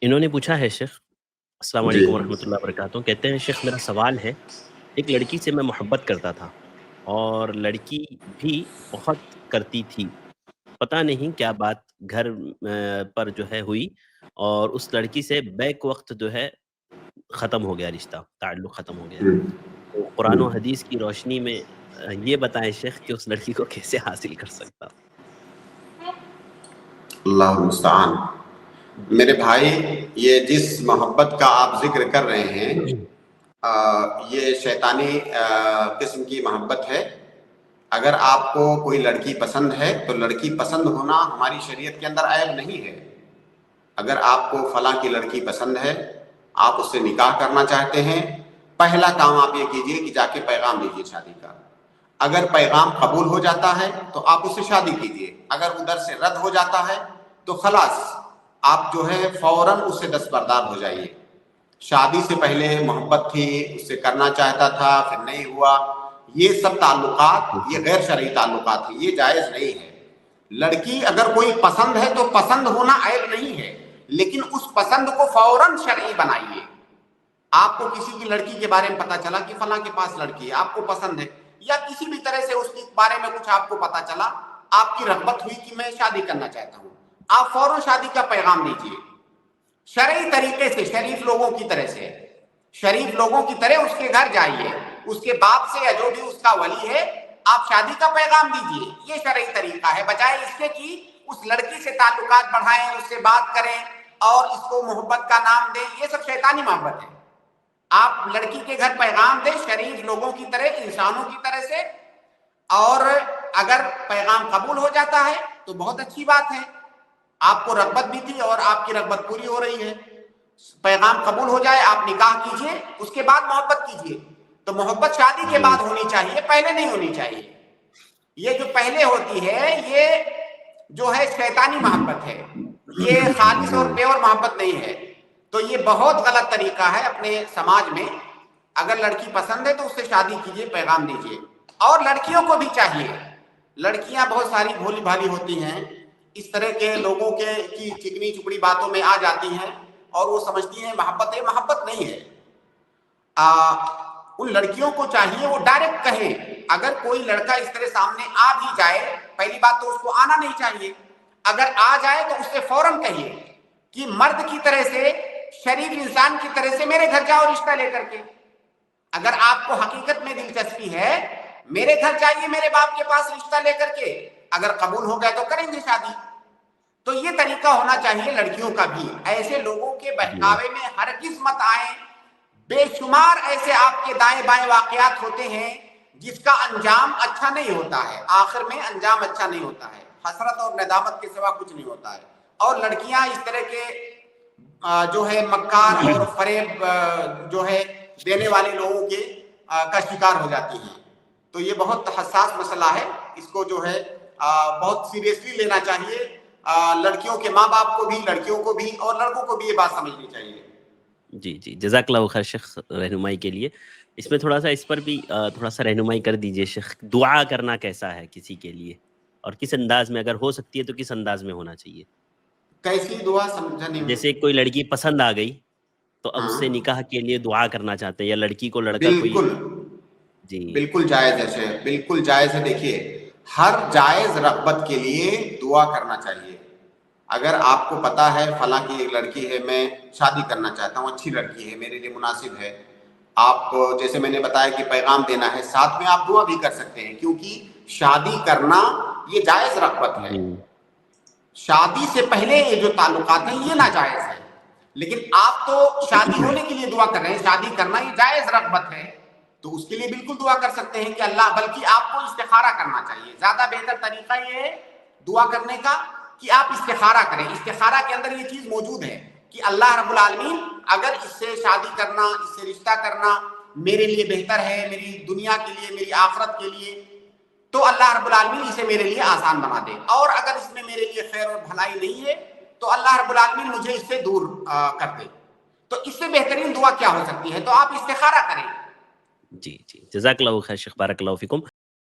انہوں نے پوچھا ہے شیخ، السلام جی علیکم ورحمۃ اللہ وبرکاتہ، کہتے ہیں شیخ میرا سوال ہے، ایک لڑکی سے میں محبت کرتا تھا اور لڑکی بھی بہت کرتی تھی، پتہ نہیں کیا بات گھر پر جو ہے ہوئی اور اس لڑکی سے بیک وقت جو ہے ختم ہو گیا رشتہ، تعلق ختم ہو گیا۔ ہوں، تو قرآن و حدیث کی روشنی میں یہ بتائیں شیخ کہ اس لڑکی کو کیسے حاصل کر سکتا ہوں؟ اللہ المستعان۔ جی میرے بھائی، یہ جس محبت کا آپ ذکر کر رہے ہیں یہ شیطانی قسم کی محبت ہے۔ اگر آپ کو کوئی لڑکی پسند ہے تو لڑکی پسند ہونا ہماری شریعت کے اندر عیب نہیں ہے۔ اگر آپ کو فلاں کی لڑکی پسند ہے، آپ اس سے نکاح کرنا چاہتے ہیں، پہلا کام آپ یہ کیجئے کہ جا کے پیغام دیجئے شادی کا۔ اگر پیغام قبول ہو جاتا ہے تو آپ اس سے شادی کیجئے، اگر ادھر سے رد ہو جاتا ہے تو خلاص آپ جو ہے فوراً اس سے دستبردار ہو جائیے۔ شادی سے پہلے محبت تھی، اس سے کرنا چاہتا تھا پھر نہیں ہوا، یہ سب تعلقات یہ غیر شرعی تعلقات ہیں، یہ جائز نہیں ہے۔ لڑکی اگر کوئی پسند ہے تو پسند ہونا عیب نہیں ہے، لیکن اس پسند کو فوراً شرعی بنائیے۔ آپ کو کسی کی لڑکی کے بارے میں پتا چلا کہ فلاں کے پاس لڑکی ہے، آپ کو پسند ہے، یا کسی بھی طرح سے اس کے بارے میں کچھ آپ کو پتا چلا، آپ کی رغبت ہوئی کہ میں شادی کرنا چاہتا ہوں، آپ فوراً شادی کا پیغام دیجیے، شرعی طریقے سے، شریف لوگوں کی طرح سے، شریف لوگوں کی طرح اس کے گھر جائیے، اس کے باپ سے یا جو بھی اس کا ولی ہے آپ شادی کا پیغام دیجیے۔ یہ شرعی طریقہ ہے، بجائے اس کے کہ اس لڑکی سے تعلقات بڑھائیں، اس سے بات کریں اور اس کو محبت کا نام دیں، یہ سب شیطانی محبت ہے۔ آپ لڑکی کے گھر پیغام دیں شریف لوگوں کی طرح، انسانوں کی طرح سے، اور اگر پیغام قبول ہو جاتا ہے تو بہت اچھی بات ہے، آپ کو رغبت بھی تھی اور آپ کی رغبت پوری ہو رہی ہے۔ پیغام قبول ہو جائے آپ نکاح کیجئے، اس کے بعد محبت کیجئے۔ تو محبت شادی کے جی بعد ہونی چاہیے، پہلے نہیں ہونی چاہیے۔ یہ جو پہلے ہوتی ہے یہ جو ہے شیطانی محبت ہے، یہ خالص اور پیور محبت نہیں ہے۔ تو یہ بہت غلط طریقہ ہے اپنے سماج میں۔ اگر لڑکی پسند ہے تو اس سے شادی کیجئے، پیغام دیجئے۔ اور لڑکیوں کو بھی چاہیے، لڑکیاں بہت ساری بھولی بھالی ہوتی ہیں، اس طرح کے لوگوں کے کی چکنی چپڑی باتوں میں آ جاتی ہیں اور وہ سمجھتی ہیں محبت ہے، محبت نہیں ہے۔ ان لڑکیوں کو چاہیے وہ ڈائریکٹ کہیں، اگر کوئی لڑکا اس طرح سامنے آ بھی جائے، پہلی بات تو اس کو آنا نہیں چاہیے، اگر آ جائے تو اس سے فوراً کہیے کہ مرد کی طرح سے، شریف انسان کی طرح سے میرے گھر جاؤ رشتہ لے کر کے۔ اگر آپ کو حقیقت میں دلچسپی ہے، میرے گھر جائیے میرے باپ کے پاس رشتہ لے کر کے، اگر قبول ہو گیا تو کریں گے شادی۔ تو یہ طریقہ ہونا چاہیے لڑکیوں کا بھی۔ ایسے لوگوں کے جی بہکاوے میں ہرگز مت آئیں۔ بے شمار ایسے آپ کے دائیں بائیں واقعات ہوتے ہیں جس کا انجام اچھا نہیں ہوتا ہے، آخر میں انجام اچھا نہیں ہوتا ہے، حسرت اور ندامت کے سوا کچھ نہیں ہوتا ہے۔ اور لڑکیاں اس طرح کے جو ہے مکار اور فریب جو ہے دینے والے لوگوں کے کا شکار ہو جاتی ہیں۔ تو یہ بہت حساس مسئلہ ہے، اس کو جو ہے بہت سیریسلی لینا چاہیے۔ لڑکیوں کے ماں باپ کو بھی، لڑکیوں کو بھی اور لڑکوں کو بھی یہ بات سمجھنی چاہیے۔ جی جی، جزاک اللہ خیر شیخ رہنمائی کے لیے۔ اس میں تھوڑا سا اس پر بھی تھوڑا سا رہنمائی کر دیجئے شیخ، دعا کرنا کیسا ہے کسی کے لیے اور کس انداز میں، اگر ہو سکتی ہے تو کس انداز میں ہونا چاہیے؟ کیسی دعا سمجھا نہیں؟ جیسے کوئی لڑکی پسند آ گئی تو اب اس ہاں سے نکاح کے لیے دعا کرنا چاہتے ہیں، یا لڑکی کو لڑکا کوئی، بالکل جی بالکل جائز ہے شیخ، بالکل جائز ہے۔ دیکھیے، ہر جائز رغبت کے لیے دعا کرنا چاہیے۔ اگر آپ کو پتا ہے فلاں کی ایک لڑکی ہے، میں شادی کرنا چاہتا ہوں، اچھی لڑکی ہے، میرے لیے مناسب ہے، آپ جیسے میں نے بتایا کہ پیغام دینا ہے، ساتھ میں آپ دعا بھی کر سکتے ہیں، کیونکہ شادی کرنا یہ جائز رغبت ہے۔ جی شادی سے پہلے یہ جو تعلقات ہیں یہ ناجائز ہے، لیکن آپ تو شادی ہونے کے لیے دعا کر رہے ہیں، شادی کرنا یہ جائز رغبت ہے، تو اس کے لیے بالکل دعا کر سکتے ہیں کہ اللہ، بلکہ آپ کو استخارہ کرنا چاہیے۔ زیادہ بہتر طریقہ یہ ہے دعا کرنے کا کہ آپ استخارہ کریں۔ استخارہ کے اندر یہ چیز موجود ہے کہ اللہ رب العالمین اگر اس سے شادی کرنا، اس سے رشتہ کرنا میرے لیے بہتر ہے، میری دنیا کے لیے، میری آخرت کے لیے، تو اللہ رب العالمین اسے میرے لیے آسان بنا دے، اور اگر اس میں میرے لیے خیر اور بھلائی نہیں ہے تو اللہ رب العالمین مجھے اس سے دور کر دے۔ تو اس سے بہترین دعا کیا ہو سکتی ہے؟ تو آپ استخارہ کریں۔ جی جی، جزاک اللہ خیر شیخ، بارک اللہ فیکم۔